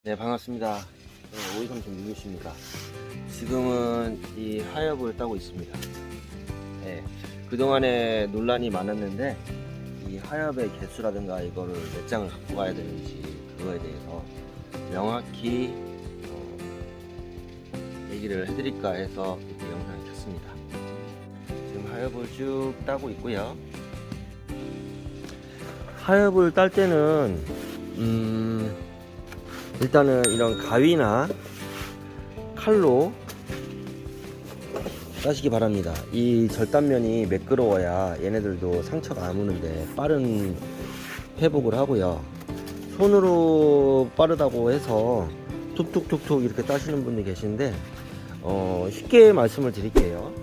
네, 반갑습니다. 오이삼촌 유유씨입니다. 지금은 이 하엽을 따고 있습니다. 네, 그동안에 논란이 많았는데 이 하엽의 개수라든가 이거를 몇 장을 갖고 가야 되는지 그거에 대해서 명확히 얘기를 해드릴까 해서 이렇게 영상을 켰습니다. 지금 하엽을 쭉 따고 있고요. 하엽을 딸 때는 일단은 이런 가위나 칼로 따시기 바랍니다. 이 절단면이 매끄러워야 얘네들도 상처가 안 오는데 빠른 회복을 하고요. 손으로 빠르다고 해서 툭툭툭툭 이렇게 따시는 분들이 계신데 쉽게 말씀을 드릴게요.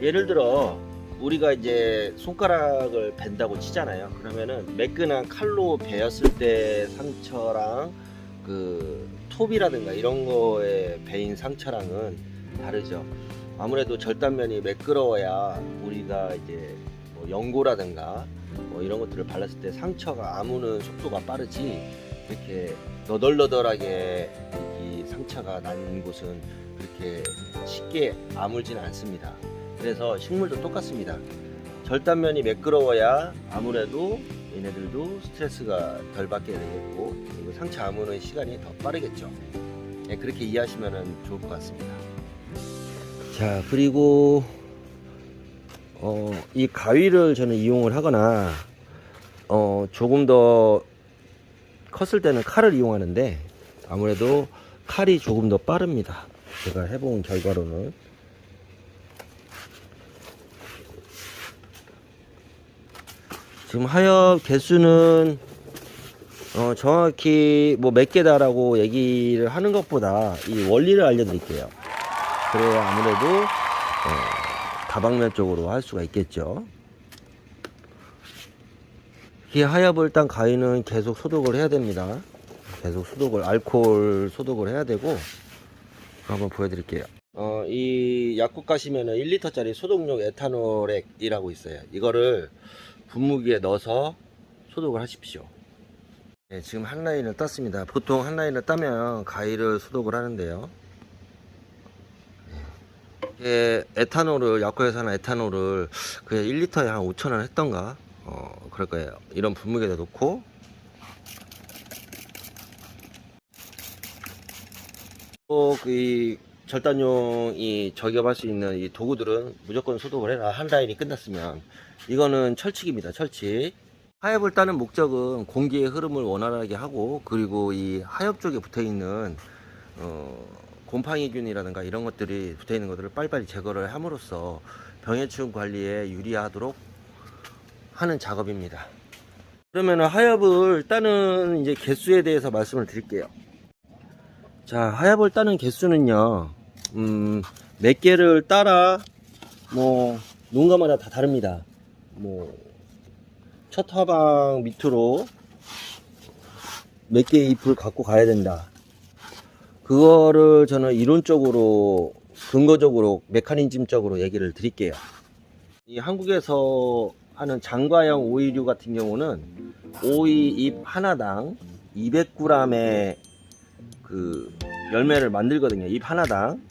예를 들어 우리가 이제 손가락을 벤다고 치잖아요. 그러면은 매끈한 칼로 베었을 때 상처랑 그 톱이라든가 이런 거에 베인 상처랑은 다르죠. 아무래도 절단면이 매끄러워야 우리가 이제 뭐 연고라든가 뭐 이런 것들을 발랐을 때 상처가 아무는 속도가 빠르지, 이렇게 너덜너덜하게 이 상처가 난 곳은 그렇게 쉽게 아물지는 않습니다. 그래서 식물도 똑같습니다. 절단면이 매끄러워야 아무래도 얘네들도 스트레스가 덜 받게 되겠고, 그리고 상처 아무는 시간이 더 빠르겠죠. 네, 그렇게 이해하시면 좋을 것 같습니다. 자, 그리고 이 가위를 저는 이용을 하거나 조금 더 컸을 때는 칼을 이용하는데 아무래도 칼이 조금 더 빠릅니다. 제가 해본 결과로는. 지금 하엽 개수는 정확히 뭐 몇 개다라고 얘기를 하는 것보다 이 원리를 알려드릴게요. 그래야 아무래도 다방면적으로 할 수가 있겠죠. 이 하엽을 딴 가위는 계속 소독을 해야 됩니다. 계속 소독을, 알코올 소독을 해야 되고. 한번 보여드릴게요. 이 약국 가시면은 1리터짜리 소독용 에탄올액이라고 있어요. 이거를 분무기에 넣어서 소독을 하십시오. 네, 지금 한 라인을 땄습니다. 보통 한 라인을 따면 가위를 소독을 하는데요. 네, 에탄올을, 약국에서 하는 에탄올을 그냥 1리터에 한 5,000원 했던가 그럴 거예요. 이런 분무기에다 놓고 또 그 절단용이 저기압할 수 있는 이 도구들은 무조건 소독을 해라. 한 라인이 끝났으면. 이거는 철칙입니다. 철칙. 하엽을 따는 목적은 공기의 흐름을 원활하게 하고, 그리고 이 하엽 쪽에 붙어있는 곰팡이균이라든가 이런 것들이 붙어있는 것들을 빨리빨리 제거를 함으로써 병해충 관리에 유리하도록 하는 작업입니다. 그러면 하엽을 따는 이제 개수에 대해서 말씀을 드릴게요. 자, 하엽을 따는 개수는요, 몇 개를 따라 뭐 농가마다 다 다릅니다. 뭐 첫 화방 밑으로 몇 개의 잎을 갖고 가야 된다. 그거를 저는 이론적으로, 근거적으로, 메커니즘적으로 얘기를 드릴게요. 이 한국에서 하는 장과형 오이류 같은 경우는 오이 잎 하나당 200g의 그 열매를 만들거든요. 잎 하나당.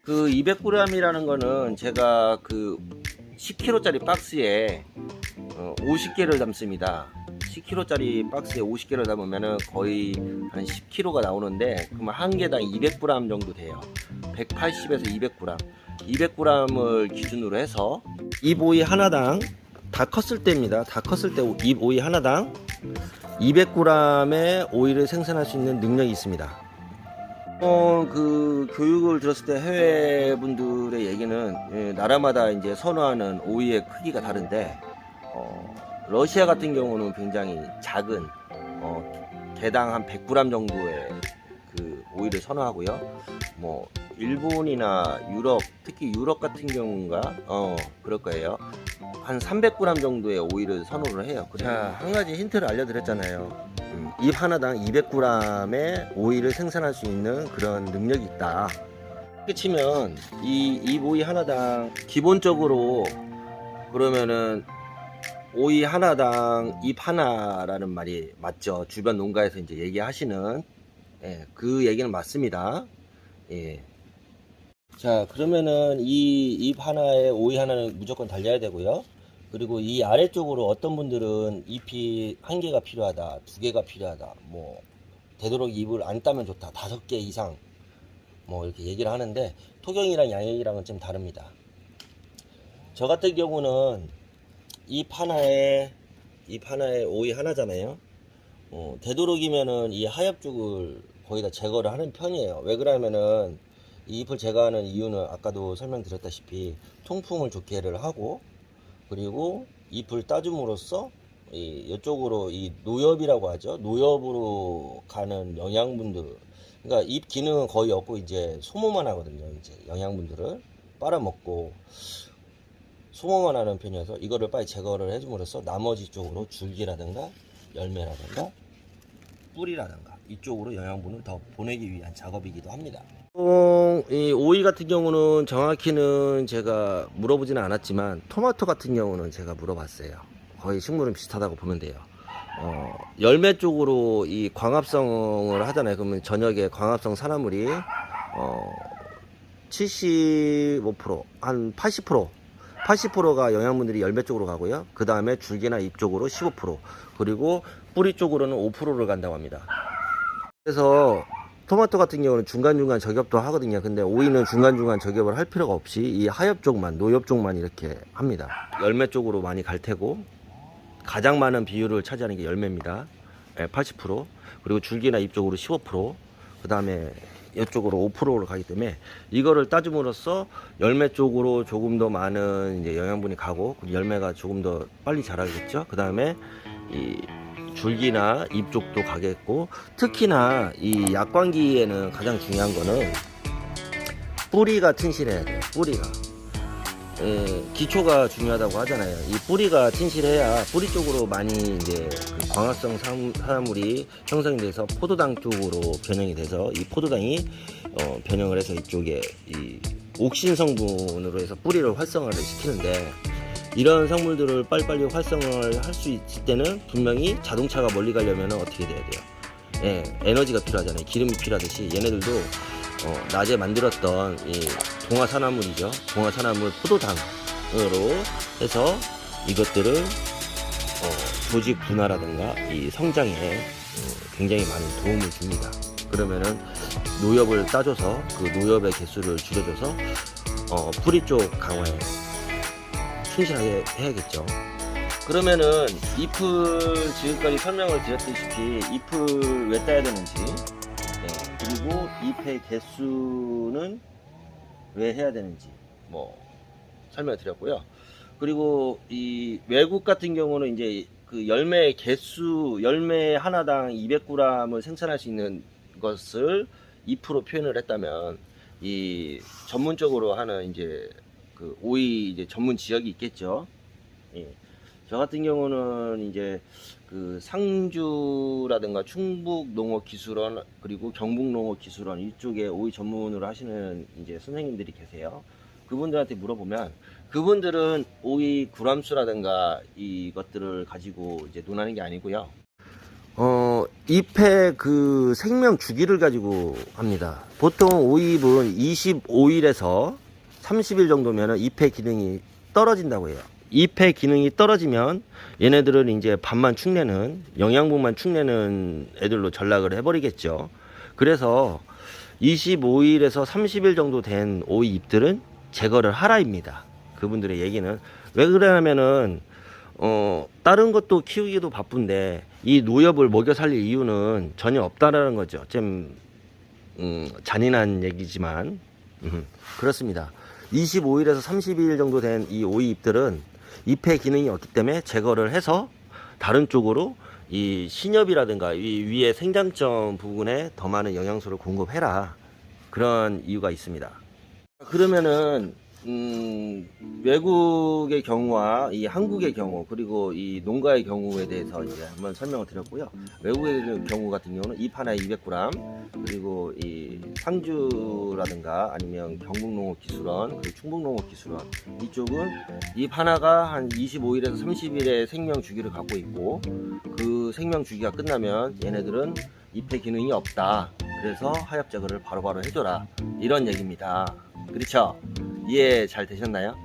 그 200g이라는 거는 제가 그 10kg짜리 박스에 50개를 담습니다. 10kg짜리 박스에 50개를 담으면 거의 한 10kg가 나오는데, 그러면 한 개당 200g 정도 돼요. 180에서 200g. 200g을 기준으로 해서 잎 오이 하나당, 다 컸을 때입니다. 다 컸을 때 잎 오이 하나당 200g의 오이를 생산할 수 있는 능력이 있습니다. 그 교육을 들었을 때 해외 분들의 얘기는 나라마다 이제 선호하는 오이의 크기가 다른데, 러시아 같은 경우는 굉장히 작은 개당 한 100g 정도의 그 오이를 선호하고요. 뭐 일본이나 유럽, 특히 유럽 같은 경우인가 그럴 거예요. 한 300g 정도의 오이를 선호를 해요. 자, 한 가지 힌트를 알려드렸잖아요. 잎 하나당 200g의 오이를 생산할 수 있는 그런 능력이 있다. 이렇게 치면 이 잎 오이 하나당 기본적으로 그러면은 오이 하나당 잎 하나라는 말이 맞죠. 주변 농가에서 이제 얘기하시는. 예, 그 얘기는 맞습니다. 예. 자, 그러면은 이 잎 하나에 오이 하나는 무조건 달려야 되고요. 그리고 이 아래쪽으로 어떤 분들은 잎이 한 개가 필요하다, 두 개가 필요하다, 뭐 되도록 잎을 안 따면 좋다, 5개 이상 뭐 이렇게 얘기를 하는데, 토경이랑 양형이랑은 좀 다릅니다. 저 같은 경우는 잎 하나에 오이 하나잖아요. 되도록이면은 이 하엽죽을 거의 다 제거를 하는 편이에요. 왜 그러냐면은 이 잎을 제거하는 이유는 아까도 설명드렸다시피 통풍을 좋게를 하고, 그리고 잎을 따줌으로써 이쪽으로 이 노엽이라고 하죠. 노엽으로 가는 영양분들, 그러니까 잎 기능은 거의 없고 이제 소모만 하거든요. 이제 영양분들을 빨아먹고 소모만 하는 편이어서 이거를 빨리 제거를 해줌으로써 나머지 쪽으로 줄기라든가 열매라든가 뿌리라든가 이쪽으로 영양분을 더 보내기 위한 작업이기도 합니다. 이 오이 같은 경우는 정확히는 제가 물어보지는 않았지만, 토마토 같은 경우는 제가 물어봤어요. 거의 식물은 비슷하다고 보면 돼요. 열매 쪽으로 이 광합성을 하잖아요. 그러면 저녁에 광합성 산화물이 75%, 한 80%가 영양분들이 열매 쪽으로 가고요. 그 다음에 줄기나 잎 쪽으로 15%, 그리고 뿌리 쪽으로는 5%를 간다고 합니다. 그래서 토마토 같은 경우는 중간중간 저격도 하거든요. 근데 오이는 중간중간 저격을 할 필요가 없이 이 하엽 쪽만, 노엽 쪽만 이렇게 합니다. 열매 쪽으로 많이 갈 테고, 가장 많은 비율을 차지하는 게 열매입니다. 80%, 그리고 줄기나 잎 쪽으로 15%, 그 다음에 이쪽으로 5%로 가기 때문에 이거를 따줌으로써 열매 쪽으로 조금 더 많은 이제 영양분이 가고, 열매가 조금 더 빨리 자라겠죠. 그 다음에 이 줄기나 잎 쪽도 가겠고, 특히나 이 약광기에는 가장 중요한 거는 뿌리가 튼실해야 돼요. 뿌리가. 기초가 중요하다고 하잖아요. 이 뿌리가 튼실해야 뿌리 쪽으로 많이 이제 그 광합성 산화물이 형성이 돼서 포도당 쪽으로 변형이 돼서, 이 포도당이 변형을 해서 이쪽에 이 옥신 성분으로 해서 뿌리를 활성화를 시키는데, 이런 성물들을 빨리빨리 활성화를 할 수 있을 때는 분명히 자동차가 멀리 가려면 어떻게 돼야 돼요? 예, 에너지가 필요하잖아요. 기름이 필요하듯이 얘네들도 낮에 만들었던 이 동화산화물이죠. 동화산화물 포도당으로 해서 이것들을 조직 분화라든가 이 성장에 굉장히 많은 도움을 줍니다. 그러면은 노엽을 따줘서 그 노엽의 개수를 줄여줘서 뿌리 쪽 강화에 충실하게 해야겠죠. 그러면은 잎을 지금까지 설명을 드렸다시피 잎을 왜 따야 되는지, 그리고 잎의 개수는 왜 해야 되는지 뭐 설명을 드렸고요. 그리고 이 외국 같은 경우는 이제 그 열매 개수, 열매 하나당 200g을 생산할 수 있는 것을 잎으로 표현을 했다면, 이 전문적으로 하는 이제 그 오이 이제 전문 지역이 있겠죠. 예. 저 같은 경우는 이제 그 상주라든가 충북농업기술원, 그리고 경북농업기술원 이쪽에 오이 전문으로 하시는 이제 선생님들이 계세요. 그분들한테 물어보면 그분들은 오이 구람수라든가 이것들을 가지고 이제 논하는 게 아니고요. 잎의 그 생명 주기를 가지고 합니다. 보통 오이잎은 25일에서 30일 정도면 잎의 기능이 떨어진다고 해요. 잎의 기능이 떨어지면 얘네들은 이제 밥만 축내는, 영양분만 축내는 애들로 전락을 해버리겠죠. 그래서 25일에서 30일 정도 된 오이 잎들은 제거를 하라입니다. 그분들의 얘기는. 왜 그러냐면은 다른 것도 키우기도 바쁜데 이 노엽을 먹여 살릴 이유는 전혀 없다라는 거죠. 좀 잔인한 얘기지만 그렇습니다. 25일에서 30일 정도 된 이 오이 잎들은 잎의 기능이 없기 때문에 제거를 해서 다른 쪽으로 이 신엽이라든가 이 위에 생장점 부분에 더 많은 영양소를 공급해라, 그런 이유가 있습니다. 그러면은 외국의 경우와 이 한국의 경우, 그리고 이 농가의 경우에 대해서 이제 한번 설명을 드렸고요. 외국의 경우 같은 경우는 잎 하나에 200g, 그리고 이 상주라든가 아니면 경북농업기술원, 그리고 충북농업기술원 이쪽은 잎 하나가 한 25일에서 30일의 생명 주기를 갖고 있고, 그 생명 주기가 끝나면 얘네들은 잎의 기능이 없다, 그래서 하엽 제거를 바로바로 해줘라, 이런 얘기입니다. 그렇죠? 이해 잘 되셨나요?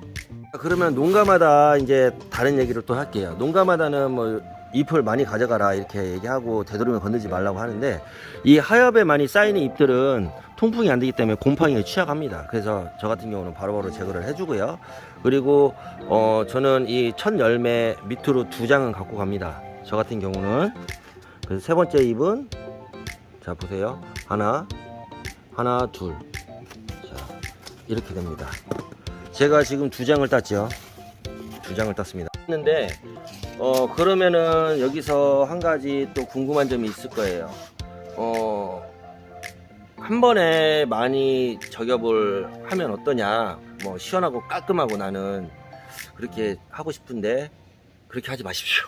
그러면 농가마다 이제 다른 얘기를 또 할게요. 농가마다는 뭐 잎을 많이 가져가라 이렇게 얘기하고 되도록이면 건들지 말라고 하는데, 이 하엽에 많이 쌓이는 잎들은 통풍이 안 되기 때문에 곰팡이에 취약합니다. 그래서 저 같은 경우는 바로바로 제거를 해주고요. 그리고 저는 이 첫 열매 밑으로 2장은 갖고 갑니다. 저 같은 경우는. 그래서 세 번째 잎은 자 보세요, 하나 둘, 자 이렇게 됩니다. 제가 지금 2장을 땄죠. 2장을 땄습니다. 했는데 그러면은 여기서 한 가지 또 궁금한 점이 있을 거예요. 한 번에 많이 저격을 하면 어떠냐, 뭐 시원하고 깔끔하고 나는 그렇게 하고 싶은데 그렇게 하지 마십시오.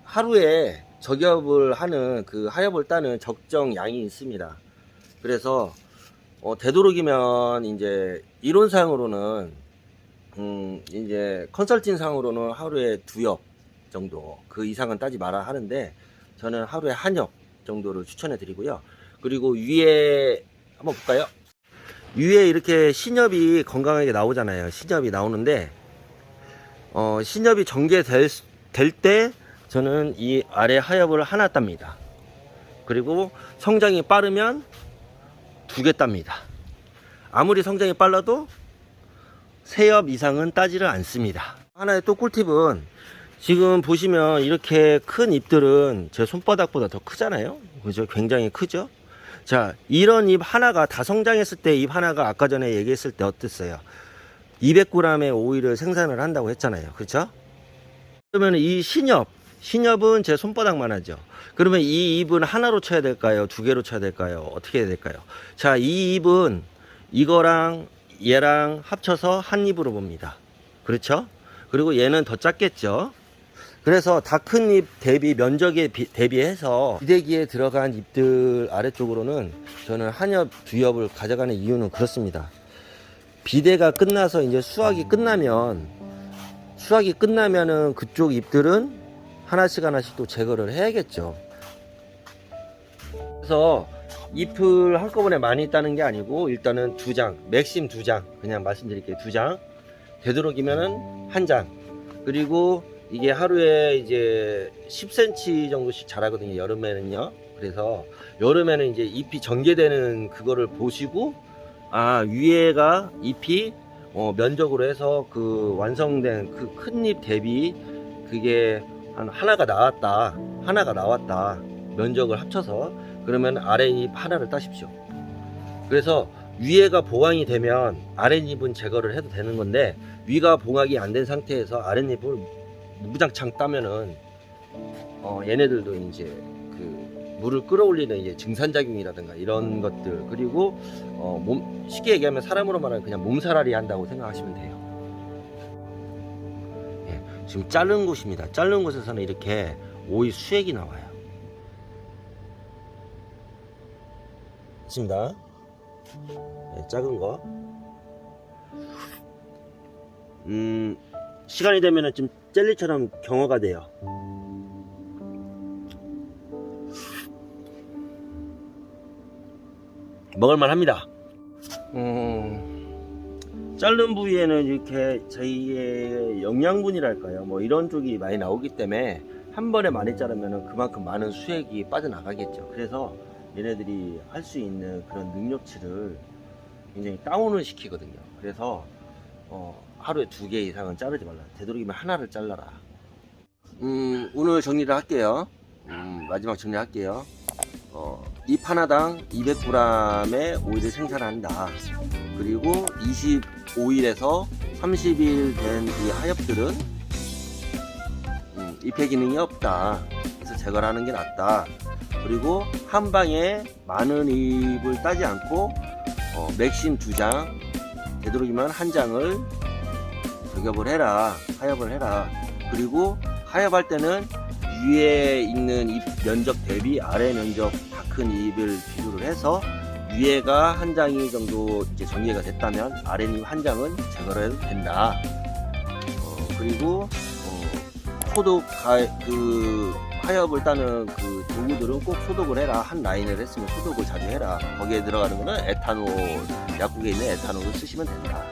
하루에 저격을 하는 그 하엽을 따는 적정 양이 있습니다. 그래서 되도록이면 이제 이론상으로는 이제 컨설팅 상으로는 하루에 2엽 정도, 그 이상은 따지 마라 하는데, 저는 하루에 1엽 정도를 추천해 드리고요. 그리고 위에 한번 볼까요? 위에 이렇게 신엽이 건강하게 나오잖아요. 신엽이 나오는데 신엽이 전개될 때 저는 이 아래 하엽을 하나 땁니다. 그리고 성장이 빠르면 2개 땁니다. 아무리 성장이 빨라도 3엽 이상은 따지를 않습니다. 하나의 또 꿀팁은, 지금 보시면 이렇게 큰 잎들은 제 손바닥보다 더 크잖아요. 그죠? 굉장히 크죠? 자, 이런 잎 하나가 다 성장했을 때 잎 하나가 아까 전에 얘기했을 때 어땠어요? 200g의 오일을 생산을 한다고 했잖아요. 그렇죠? 그러면 이 신엽은 제 손바닥만 하죠. 그러면 이 잎은 하나로 쳐야 될까요? 2개로 쳐야 될까요? 어떻게 해야 될까요? 자, 이 잎은 이거랑 얘랑 합쳐서 한 잎으로 봅니다. 그렇죠? 그리고 얘는 더 작겠죠? 그래서 다 큰 잎 대비 면적에 대비해서 비대기에 들어간 잎들 아래쪽으로는 저는 1엽, 2엽을 가져가는 이유는 그렇습니다. 비대가 끝나서 이제 수확이 끝나면은 그쪽 잎들은 하나씩 또 제거를 해야겠죠. 그래서 잎을 한꺼번에 많이 따는 게 아니고, 일단은 2장, 맥심 2장, 그냥 말씀드릴게요. 2장, 되도록이면은 1장. 그리고 이게 하루에 이제 10cm 정도씩 자라거든요, 여름에는요. 그래서 여름에는 이제 잎이 전개되는 그거를 보시고, 위에가 잎이 면적으로 해서 그 완성된 그 큰 잎 대비 그게 하나가 나왔다 면적을 합쳐서, 그러면 아랫잎 하나를 따십시오. 그래서 위에가 봉황이 되면 아랫잎은 제거를 해도 되는 건데, 위가 봉황이 안 된 상태에서 아랫잎을 무장창 따면은 얘네들도 이제 그 물을 끌어올리는 이제 증산작용이라든가 이런 것들, 그리고 쉽게 얘기하면 사람으로 말하면 그냥 몸살알이 한다고 생각하시면 돼요. 예, 지금 자른 곳입니다. 자른 곳에서는 이렇게 오이 수액이 나와요. 있습니다. 네, 작은 거. 시간이 되면은 좀 젤리처럼 경화가 돼요. 먹을만 합니다. 자른 부위에는 이렇게 저희의 영양분이랄까요, 뭐 이런 쪽이 많이 나오기 때문에 한 번에 많이 자르면은 그만큼 많은 수액이 빠져나가겠죠. 그래서 얘네들이 할 수 있는 그런 능력치를 굉장히 다운을 시키거든요. 그래서 하루에 2개 이상은 자르지 말라. 되도록이면 하나를 잘라라. 오늘 정리를 할게요. 마지막 정리할게요. 잎 하나당 200g의 오일을 생산한다. 그리고 25일에서 30일 된 이 하엽들은 잎의 기능이 없다. 그래서 제거를 하는 게 낫다. 그리고 한 방에 많은 잎을 따지 않고 맥심 2장, 되도록이면 1장을 저격을 해라, 하엽을 해라. 그리고 하엽할 때는 위에 있는 잎 면적 대비 아래 면적 다 큰 잎을 비교를 해서 위에가 1장이 정도 이제 전개가 됐다면 아래잎 1장은 제거를 해도 된다. 그리고 포도 그 하엽을 따는 그 도구들은 꼭 소독을 해라. 한 라인을 했으면 소독을 자주 해라. 거기에 들어가는 거는 에탄올, 약국에 있는 에탄올을 쓰시면 된다.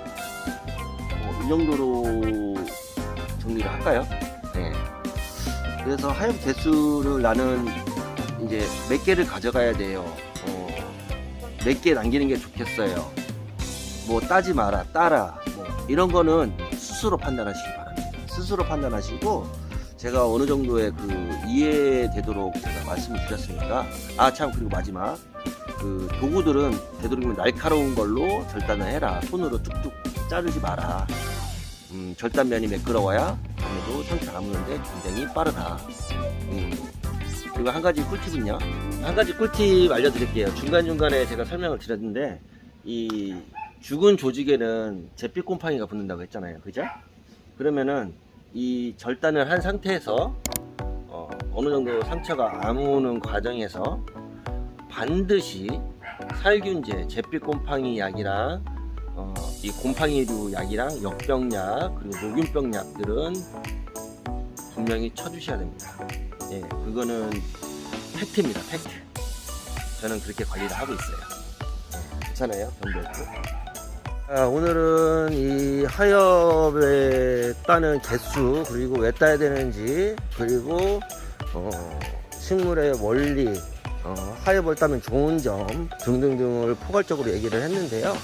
이 정도로 정리를 할까요? 네. 그래서 하엽 개수를 나는 이제 몇 개를 가져가야 돼요. 몇 개 남기는 게 좋겠어요. 뭐 따지 마라, 따라, 뭐 이런 거는 스스로 판단하시기 바랍니다. 스스로 판단하시고 제가 어느 정도의 그 이해되도록 제가 말씀을 드렸으니까. 아 참, 그리고 마지막 그 도구들은 되도록이면 날카로운 걸로 절단을 해라. 손으로 뚝뚝 자르지 마라. 절단면이 매끄러워야 밤에도 상처 아무는데 굉장히 빠르다. 그리고 한 가지 꿀팁은요. 한 가지 꿀팁 알려드릴게요. 중간중간에 제가 설명을 드렸는데 이 죽은 조직에는 잿빛 곰팡이가 붙는다고 했잖아요. 그죠? 그러면은 이 절단을 한 상태에서 어느 정도 상처가 아무는 과정에서 반드시 살균제, 잿빛 곰팡이 약이랑 이 곰팡이류 약이랑 역병약 그리고 녹균병 약들은 분명히 쳐주셔야 됩니다. 예, 그거는 팩트입니다. 팩트. 저는 그렇게 관리를 하고 있어요. 괜찮아요? 변별도. 오늘은 이 하엽에 따는 개수, 그리고 왜 따야 되는지, 그리고 식물의 원리, 하엽을 따면 좋은 점 등등등을 포괄적으로 얘기를 했는데요.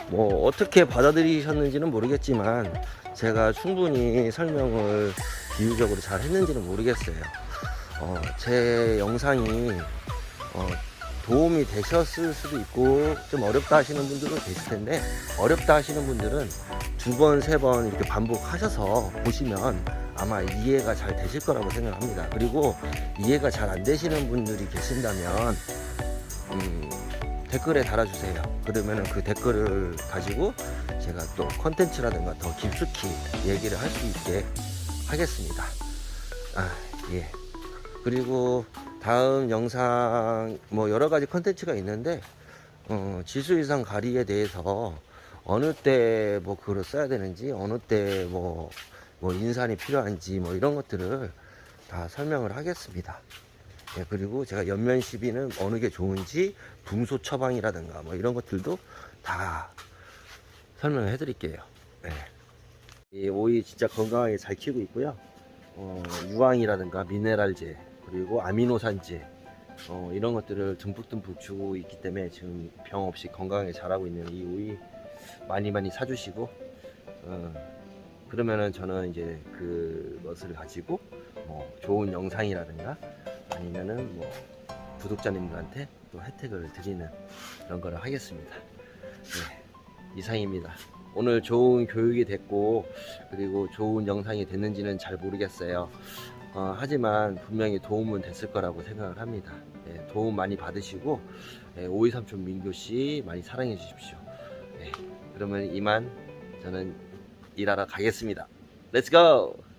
뭐 어떻게 받아들이셨는지는 모르겠지만 제가 충분히 설명을 비유적으로 잘 했는지는 모르겠어요. 제 영상이 도움이 되셨을 수도 있고 좀 어렵다 하시는 분들도 계실 텐데, 어렵다 하시는 분들은 두 번, 세 번 이렇게 반복하셔서 보시면 아마 이해가 잘 되실 거라고 생각합니다. 그리고 이해가 잘 안 되시는 분들이 계신다면 댓글에 달아주세요. 그러면 그 댓글을 가지고 제가 또 컨텐츠라든가 더 깊숙이 얘기를 할 수 있게 하겠습니다. 예. 그리고 다음 영상 뭐 여러가지 컨텐츠가 있는데 지수 이상 가리에 대해서 어느 때 뭐 글을 써야 되는지, 어느 때 뭐 인산이 필요한지 뭐 이런 것들을 다 설명을 하겠습니다. 예, 그리고 제가 연면 시비는 어느 게 좋은지, 붕소 처방이라든가 뭐 이런 것들도 다 설명을 해 드릴게요. 예. 이 오이 진짜 건강하게 잘 키우고 있고요. 유황이라든가 미네랄제, 그리고 아미노산제 이런 것들을 듬뿍듬뿍 주고 있기 때문에 지금 병 없이 건강하게 자라고 있는 이 오이 많이 사주시고, 그러면은 저는 이제 그것을 가지고 뭐 좋은 영상이라든가 아니면은 뭐 구독자님들한테 또 혜택을 드리는 그런 거를 하겠습니다. 네, 이상입니다. 오늘 좋은 교육이 됐고 그리고 좋은 영상이 됐는지는 잘 모르겠어요. 하지만 분명히 도움은 됐을 거라고 생각을 합니다. 네, 도움 많이 받으시고 오이삼촌 민교씨 많이 사랑해 주십시오. 네, 그러면 이만 저는 일하러 가겠습니다. 렛츠고!